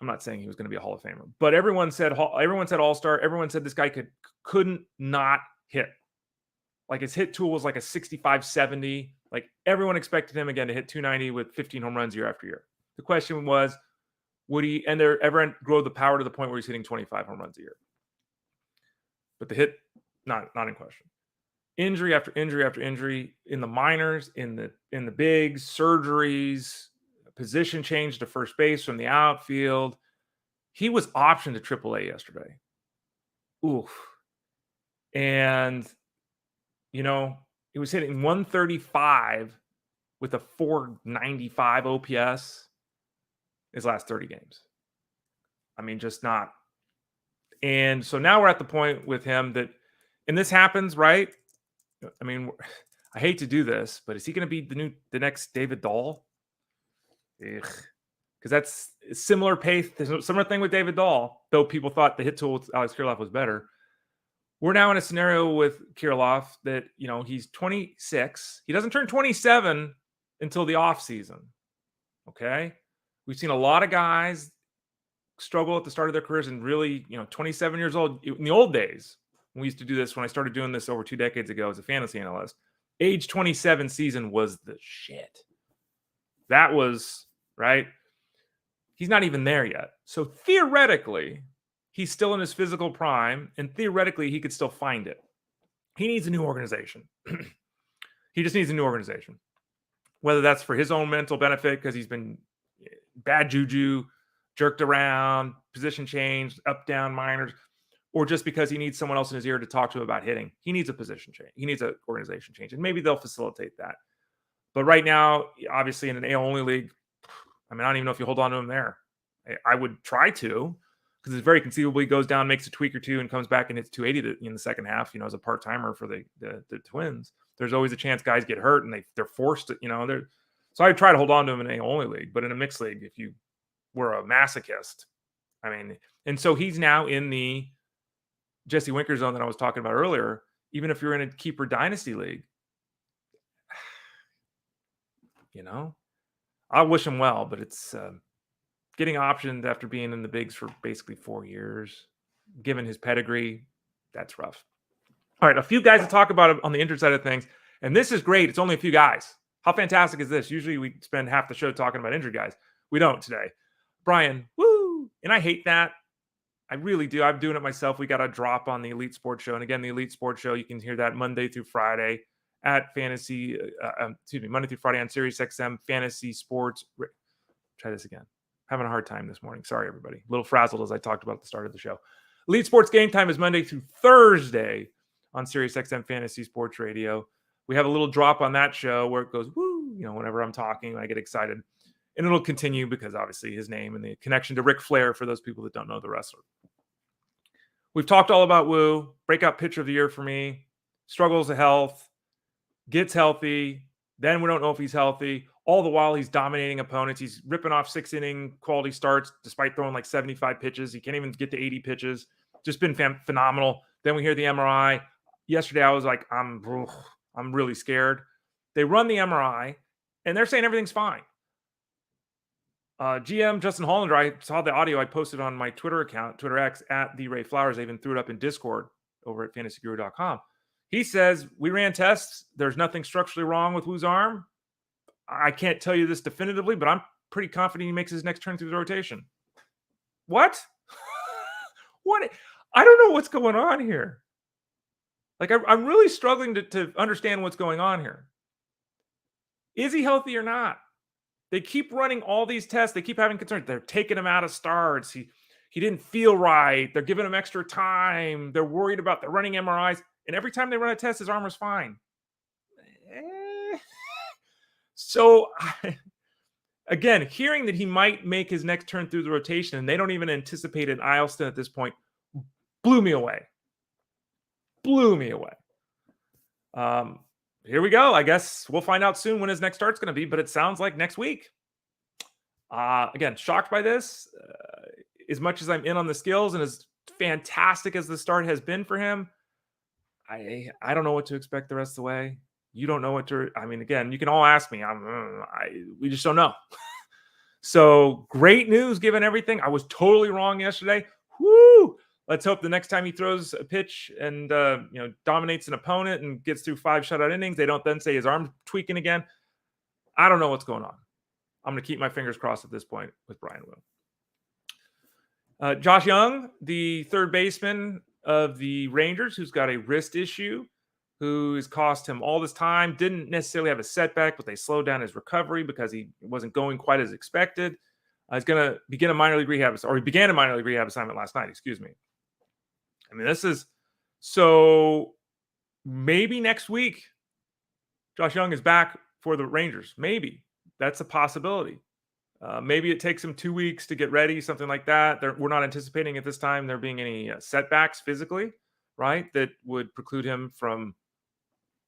I'm not saying he was going to be a Hall of Famer, but everyone said all-star. Everyone said this guy couldn't not hit. Like his hit tool was like a 65, 70. Like everyone expected him again to hit 290 with 15 home runs year after year. The question was, would he ever grow the power to the point where he's hitting 25 home runs a year? But the hit, not in question. Injury after injury after injury in the minors, in the bigs, surgeries, position change to first base from the outfield. He was optioned to AAA yesterday. Oof. And, he was hitting 135 with a 495 OPS his last 30 games. I mean, just not. And so now we're at the point with him that, and this happens, right? I mean, I hate to do this, but is he going to be the next David Dahl? Because that's a similar pace. There's a similar thing with David Dahl, though people thought the hit tool with Alex Kirilloff was better. We're now in a scenario with Kirilloff that, he's 26. He doesn't turn 27 until the offseason. Okay? We've seen a lot of guys struggle at the start of their careers and really, 27 years old. In the old days, we used to do this when I started doing this over 2 decades ago as a fantasy analyst. Age 27 season was the shit. That was, right? He's not even there yet. So theoretically, he's still in his physical prime, and theoretically, he could still find it. He needs a new organization. He just needs a new organization. Whether that's for his own mental benefit, because he's been bad juju, jerked around, position change, up, down, minors, or just because he needs someone else in his ear to talk to him about hitting. He needs a position change. He needs an organization change, and maybe they'll facilitate that. But right now, obviously in an AL-only league, I don't even know if you hold on to him there. I would try to, because it's very conceivable he goes down, makes a tweak or two, and comes back and hits 280 in the second half, as a part-timer for the Twins. There's always a chance guys get hurt, and they're forced to, so I'd try to hold on to him in an AL-only league. But in a mixed league, if you were a masochist, and so he's now in the Jesse Winker zone that I was talking about earlier. Even if you're in a keeper dynasty league, I wish him well, but it's getting optioned after being in the bigs for basically 4 years, given his pedigree, that's rough. All right, a few guys to talk about on the injured side of things, and this is great. It's only a few guys. How fantastic is this? Usually we spend half the show talking about injured guys. We don't today. Bryan, woo! And I hate that. I really do. I'm doing it myself. We got a drop on the Elite Sports Show. And again, the Elite Sports Show, you can hear that Monday through Friday at Monday through Friday on Sirius XM Fantasy Sports. Try this again. Having a hard time this morning. Sorry, everybody. A little frazzled as I talked about at the start of the show. Elite Sports Game Time is Monday through Thursday on Sirius XM Fantasy Sports Radio. We have a little drop on that show where it goes, woo, whenever I'm talking, I get excited. And it'll continue because obviously his name and the connection to Ric Flair for those people that don't know the wrestler. We've talked all about Woo, breakout pitcher of the year for me, struggles of health, gets healthy, then we don't know if he's healthy. All the while he's dominating opponents. He's ripping off 6-inning quality starts despite throwing like 75 pitches. He can't even get to 80 pitches. Just been phenomenal. Then we hear the MRI. Yesterday I was like, I'm really scared. They run the MRI and they're saying everything's fine. GM Justin Hollander, I saw the audio I posted on my Twitter account, Twitter X, at the Ray Flowers. I even threw it up in Discord over at fantasyguru.com. He says, we ran tests. There's nothing structurally wrong with Wu's arm. I can't tell you this definitively, but I'm pretty confident he makes his next turn through the rotation. What? What? I don't know what's going on here. Like, I'm really struggling to understand what's going on here. Is he healthy or not? They keep running all these tests. They keep having concerns. They're taking him out of starts. He didn't feel right. They're giving him extra time. They're worried about they're running MRIs. And every time they run a test, his arm is fine. So, again, hearing that he might make his next turn through the rotation, and they don't even anticipate an aisle stint at this point, blew me away. Blew me away. Here we go. I guess we'll find out soon when his next start's going to be, but it sounds like next week. Again, shocked by this. As much as I'm in on the skills and as fantastic as the start has been for him, I don't know what to expect the rest of the way. You don't know what to. I mean, again, you can all ask me. We just don't know. So great news given everything. I was totally wrong yesterday. Woo! Let's hope the next time he throws a pitch and dominates an opponent and gets through 5 shutout innings, they don't then say his arm's tweaking again. I don't know what's going on. I'm going to keep my fingers crossed at this point with Bryan Wu. Josh Jung, the third baseman of the Rangers, who's got a wrist issue, who has cost him all this time. Didn't necessarily have a setback, but they slowed down his recovery because he wasn't going quite as expected. He's going to begin a minor league rehab, or he began a minor league rehab assignment last night. Excuse me. I mean, this is so maybe next week, Josh Jung is back for the Rangers. Maybe that's a possibility. Maybe it takes him 2 weeks to get ready, something like that. We're not anticipating at this time there being any setbacks physically, right? That would preclude him from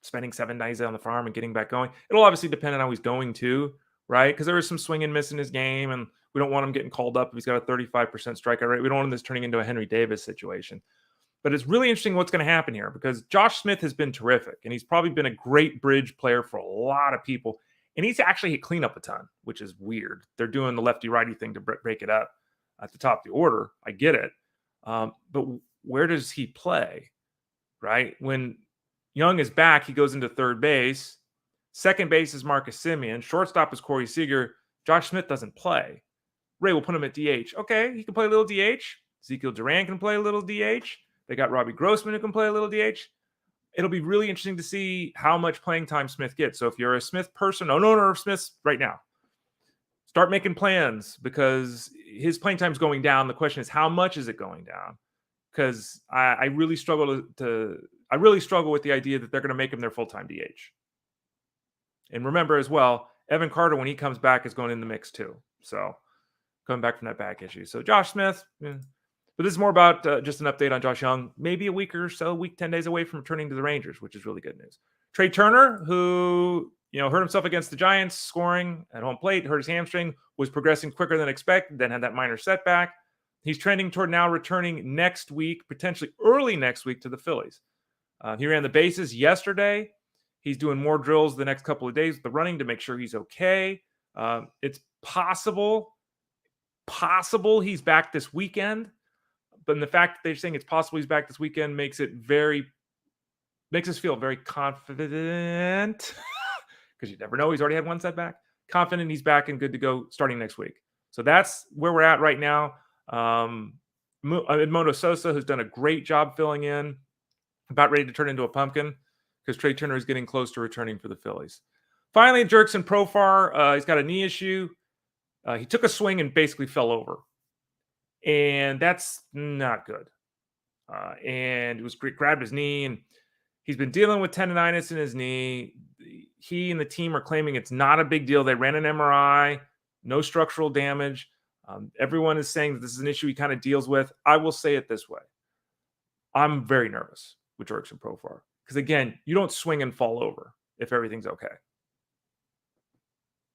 spending 7 days on the farm and getting back going. It'll obviously depend on how he's going to, right? Because there is some swing and miss in his game, and we don't want him getting called up if he's got a 35% strikeout rate. We don't want this turning into a Henry Davis situation. But it's really interesting what's going to happen here because Josh Smith has been terrific, and he's probably been a great bridge player for a lot of people. And he's actually hit cleanup a ton, which is weird. They're doing the lefty-righty thing to break it up at the top of the order. I get it. But where does he play, right? When Jung is back, he goes into third base. Second base is Marcus Semien. Shortstop is Corey Seager. Josh Smith doesn't play. Ray will put him at DH. Okay, he can play a little DH. Ezekiel Duran can play a little DH. They got Robbie Grossman who can play a little DH. It'll be really interesting to see how much playing time Smith gets. So if you're a Smith person, an owner of Smiths right now, start making plans because his playing time is going down. The question is, how much is it going down? Because I really struggle with the idea that they're going to make him their full-time DH. And remember as well, Evan Carter, when he comes back, is going in the mix too. So coming back from that back issue. So Josh Smith, but this is more about just an update on Josh Jung. Maybe a week or so, 10 days away from returning to the Rangers, which is really good news. Trea Turner, who hurt himself against the Giants, scoring at home plate, hurt his hamstring, was progressing quicker than expected, then had that minor setback. He's trending toward now returning next week, potentially early next week to the Phillies. He ran the bases yesterday. He's doing more drills the next couple of days with the running to make sure he's okay. It's possible he's back this weekend. But the fact that they're saying it's possible he's back this weekend makes us feel very confident because you never know. He's already had one setback. Confident he's back and good to go starting next week. So that's where we're at right now. Yamamoto Sosa, who's done a great job filling in, about ready to turn into a pumpkin because Trea Turner is getting close to returning for the Phillies. Finally, Jurickson Profar, he's got a knee issue. He took a swing and basically fell over. And that's not good. And it was grabbed his knee, and he's been dealing with tendonitis in his knee. He and the team are claiming it's not a big deal. They ran an MRI, no structural damage. Everyone is saying that this is an issue he kind of deals with. I will say it this way. I'm very nervous with Jurickson Profar because, again, you don't swing and fall over if everything's okay.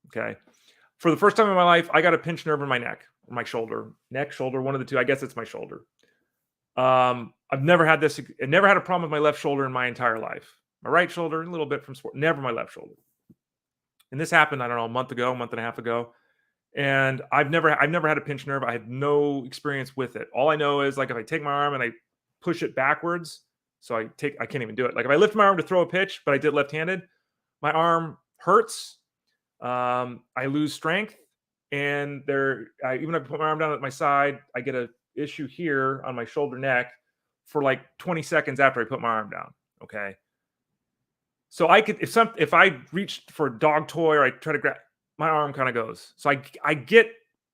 Okay. For the first time in my life, I got a pinched nerve in my neck. My shoulder, one of the two. I guess it's my shoulder. I've never had this. I never had a problem with my left shoulder in my entire life. My right shoulder, a little bit from sport, never my left shoulder. And this happened, I don't know, a month and a half ago. And I've never had a pinched nerve. I had no experience with it. All I know is like if I take my arm and I push it backwards, So I can't even do it. Like if I lift my arm to throw a pitch, but I did left-handed, my arm hurts. I lose strength, and even if I put my arm down at my side, I get a issue here on my shoulder neck for like 20 seconds after I put my arm down. Okay. So I could, if I reached for a dog toy or I try to grab, my arm kind of goes. So I get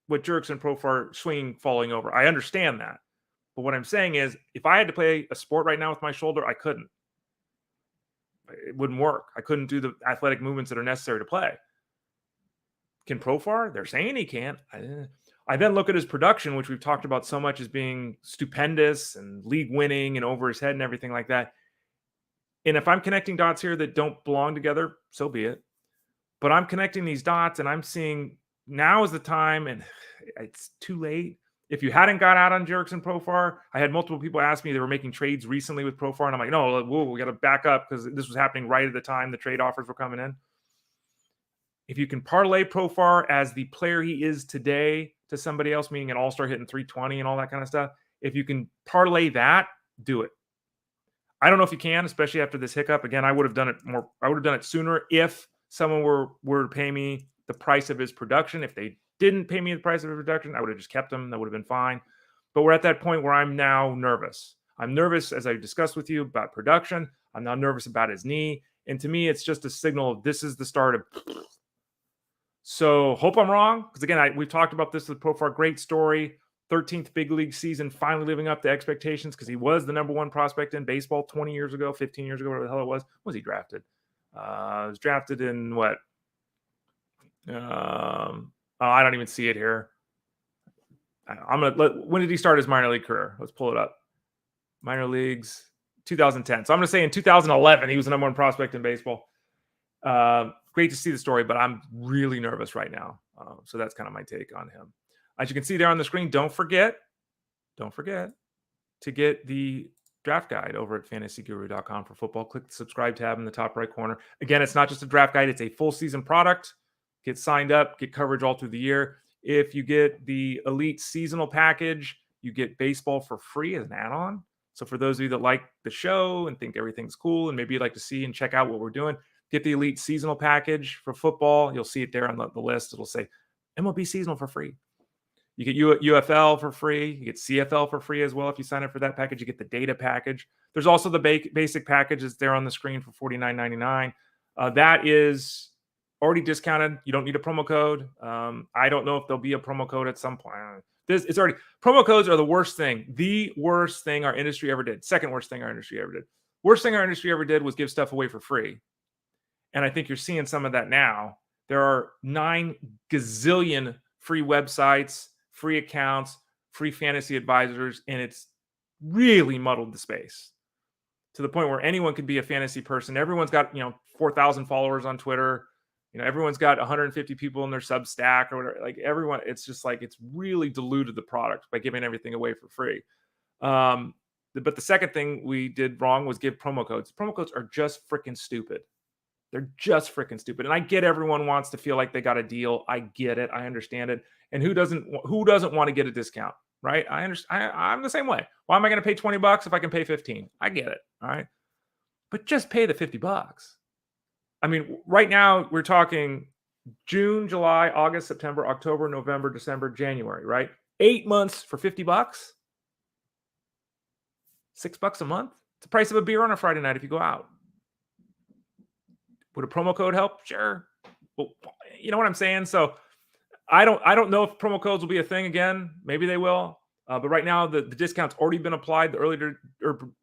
what Jurickson Profar swinging, falling over. I understand that. But what I'm saying is, if I had to play a sport right now with my shoulder, I couldn't. It wouldn't work. I couldn't do the athletic movements that are necessary to play. Can Profar? They're saying he can't. I then look at his production, which we've talked about so much as being stupendous and league winning and over his head and everything like that. And if I'm connecting dots here that don't belong together, so be it. But I'm connecting these dots and I'm seeing now is the time, and it's too late. If you hadn't got out on Jurickson Profar, I had multiple people ask me, they were making trades recently with Profar, and I'm like, no, whoa, we got to back up because this was happening right at the time the trade offers were coming in. If you can parlay Profar as the player he is today to somebody else, meaning an all-star hitting 320 and all that kind of stuff, if you can parlay that, do it. I don't know if you can, especially after this hiccup. Again, I would have done it more. I would have done it sooner if someone were to pay me the price of his production. If they didn't pay me the price of his production, I would have just kept him. That would have been fine. But we're at that point where I'm now nervous. I'm nervous, as I discussed with you, about production. I'm now nervous about his knee. And to me, it's just a signal of this is the start of. So hope I'm wrong. Because again, we've talked about this with Profar. Great story. 13th big league season, finally living up to expectations because he was the number one prospect in baseball 20 years ago, 15 years ago, whatever the hell it was. When was he drafted? He was drafted in what? I don't even see it here. When did he start his minor league career? Let's pull it up. Minor leagues, 2010. So I'm going to say in 2011, he was the number one prospect in baseball. Great to see the story, but I'm really nervous right now. So that's kind of my take on him. As you can see there on the screen, don't forget to get the draft guide over at fantasyguru.com for football. Click the subscribe tab in the top right corner. Again, it's not just a draft guide. It's a full season product. Get signed up, get coverage all through the year. If you get the elite seasonal package, you get baseball for free as an add-on. So for those of you that like the show and think everything's cool and maybe you'd like to see and check out what we're doing, get the elite seasonal package for football. You'll see it there on the list. It'll say MLB seasonal for free. You get UFL for free. You get CFL for free as well. If you sign up for that package, you get the data package. There's also the basic package that's there on the screen for $49.99. That is already discounted. You don't need a promo code. I don't know if there'll be a promo code at some point. It's already, promo codes are the worst thing. The worst thing our industry ever did. Second worst thing our industry ever did. Worst thing our industry ever did was give stuff away for free. And I think you're seeing some of that now. There are 9 gazillion free websites, free accounts, free fantasy advisors, and it's really muddled the space to the point where anyone could be a fantasy person. Everyone's got, 4,000 followers on Twitter. Everyone's got 150 people in their Substack or whatever. Like everyone, it's just like, it's really diluted the product by giving everything away for free. But the second thing we did wrong was give promo codes. Promo codes are just freaking stupid. They're just freaking stupid. And I get everyone wants to feel like they got a deal. I get it. I understand it. And who doesn't want to get a discount, right? I understand. I'm the same way. Why am I going to pay $20 if I can pay 15? I get it. All right. But just pay the $50. I mean, right now we're talking June, July, August, September, October, November, December, January, right? 8 months for $50. $6 a month. It's the price of a beer on a Friday night if you go out. Would a promo code help? Sure. Well, you know what I'm saying? So I don't know if promo codes will be a thing again. Maybe they will. But right now the discount's already been applied. The early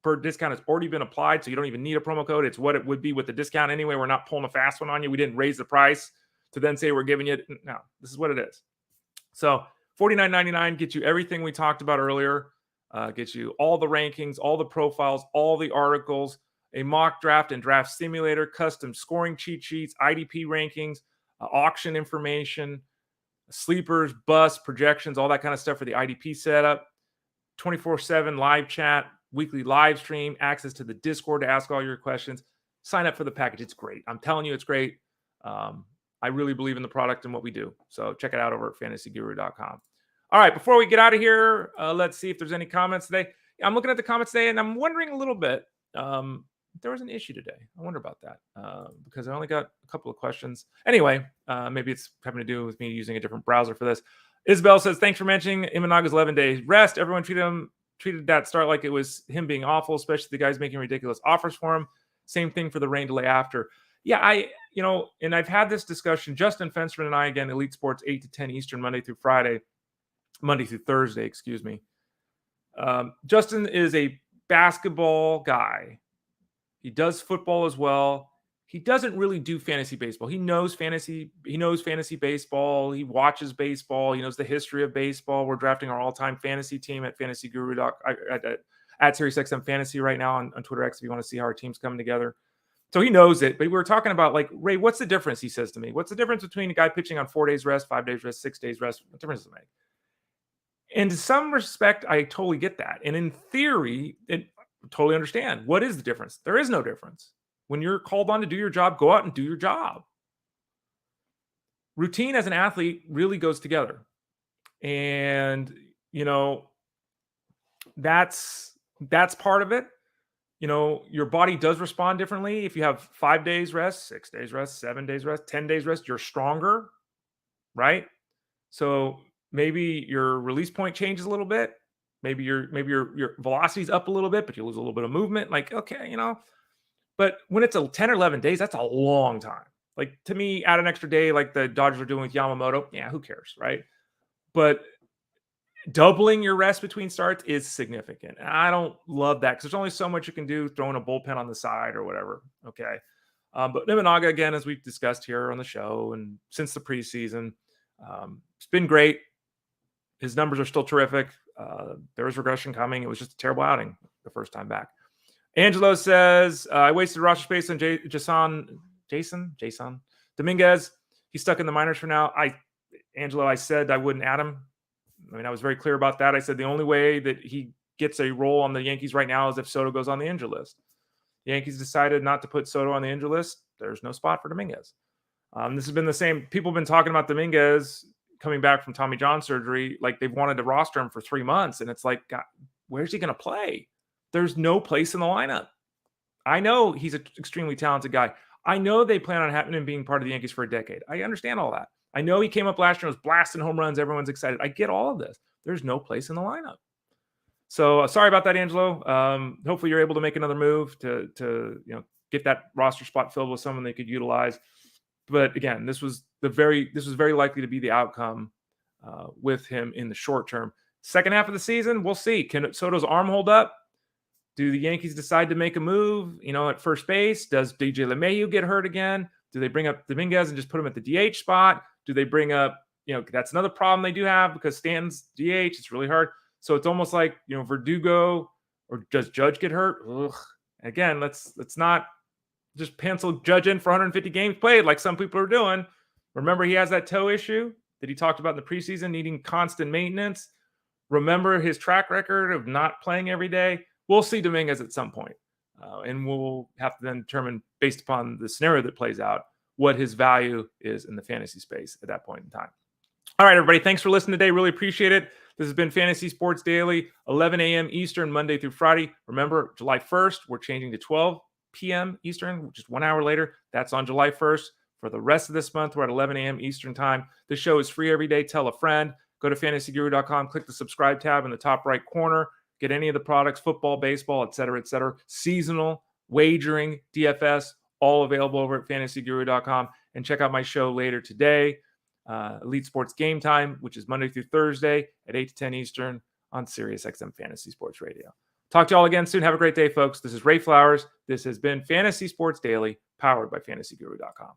bird discount has already been applied. So you don't even need a promo code. It's what it would be with the discount anyway. We're not pulling a fast one on you. We didn't raise the price to then say we're giving you. No, this is what it is. So $49.99 gets you everything we talked about earlier. Gets you all the rankings, all the profiles, all the articles, a mock draft and draft simulator, custom scoring cheat sheets, IDP rankings, auction information, sleepers, busts, projections, all that kind of stuff for the IDP setup, 24/7 live chat, weekly live stream, access to the Discord to ask all your questions. Sign up for the package. It's great. I'm telling you, it's great. I really believe in the product and what we do. So check it out over at fantasyguru.com. All right, before we get out of here, let's see if there's any comments today. I'm looking at the comments today, and I'm wondering a little bit. there was an issue today. I wonder about that because I only got a couple of questions. Anyway, maybe it's having to do with me using a different browser for this. Isabel says, thanks for mentioning Imanaga's 11 days rest. Everyone treated that start like it was him being awful, especially the guys making ridiculous offers for him. Same thing for the rain delay after. Yeah, and I've had this discussion. Justin Fensterman and I, again, Elite Sports, 8 to 10 Eastern, Monday through Thursday, excuse me. Justin is a basketball guy. He does football as well. He doesn't really do fantasy baseball. He knows fantasy baseball. He watches baseball. He knows the history of baseball. We're drafting our all-time fantasy team at Fantasy Guru at SiriusXM Fantasy right now on Twitter X if you want to see how our team's coming together. So he knows it. But we were talking about, like, Ray, what's the difference? He says to me, what's the difference between a guy pitching on 4 days rest, 5 days rest, 6 days rest? What difference does it make? And in some respect, I totally get that. And in theory, I totally understand. What is the difference? There is no difference. When you're called on to do your job, go out and do your job. Routine as an athlete really goes together. And, that's part of it. Your body does respond differently. If you have 5 days rest, 6 days rest, 7 days rest, 10 days rest, you're stronger, right? So maybe your release point changes a little bit. Maybe your velocity's up a little bit, but you lose a little bit of movement. Like, okay, But when it's 10 or 11 days, that's a long time. Like, to me, add an extra day like the Dodgers are doing with Yamamoto. Yeah, who cares, right? But doubling your rest between starts is significant. And I don't love that because there's only so much you can do throwing a bullpen on the side or whatever. Okay. But Imanaga, again, as we've discussed here on the show and since the preseason, it's been great. His numbers are still terrific. There was regression coming. It was just a terrible outing the first time back. Angelo says, I wasted roster space on Jason Dominguez. He's stuck in the minors for now. Angelo, I said I wouldn't add him. I was very clear about that. I said the only way that he gets a role on the Yankees right now is if Soto goes on the injury list. The Yankees decided not to put Soto on the injury list. There's no spot for Dominguez. This has been the same. People have been talking about Dominguez coming back from Tommy John surgery. Like, they've wanted to roster him for 3 months. And it's like, God, where's he going to play? There's no place in the lineup. I know he's an extremely talented guy. I know they plan on having him being part of the Yankees for a decade. I understand all that. I know he came up last year and was blasting home runs. Everyone's excited. I get all of this. There's no place in the lineup. So sorry about that, Angelo. Hopefully you're able to make another move to get that roster spot filled with someone they could utilize. But again, this was very likely to be the outcome with him in the short term. Second half of the season, we'll see. Can Soto's arm hold up? Do the Yankees decide to make a move, at first base? Does DJ LeMahieu get hurt again? Do they bring up Dominguez and just put him at the DH spot? Do they bring up, that's another problem they do have because Stanton's DH. It's really hard. So it's almost like, Verdugo, or does Judge get hurt? Ugh. Again, let's not just pencil Judge in for 150 games played like some people are doing. Remember, he has that toe issue that he talked about in the preseason, needing constant maintenance. Remember his track record of not playing every day. We'll see Dominguez at some point, and we'll have to then determine, based upon the scenario that plays out, what his value is in the fantasy space at that point in time. All right, everybody, thanks for listening today. Really appreciate it. This has been Fantasy Sports Daily, 11 a.m. Eastern, Monday through Friday. Remember, July 1st, we're changing to 12 p.m. Eastern, just 1 hour later. That's on July 1st. For the rest of this month, we're at 11 a.m. Eastern time. The show is free every day. Tell a friend. Go to fantasyguru.com, click the subscribe tab in the top right corner. Get any of the products, football, baseball, et cetera, seasonal, wagering, DFS, all available over at fantasyguru.com. And check out my show later today, Elite Sports Game Time, which is Monday through Thursday at 8 to 10 Eastern on SiriusXM Fantasy Sports Radio. Talk to y'all again soon. Have a great day, folks. This is Ray Flowers. This has been Fantasy Sports Daily, powered by fantasyguru.com.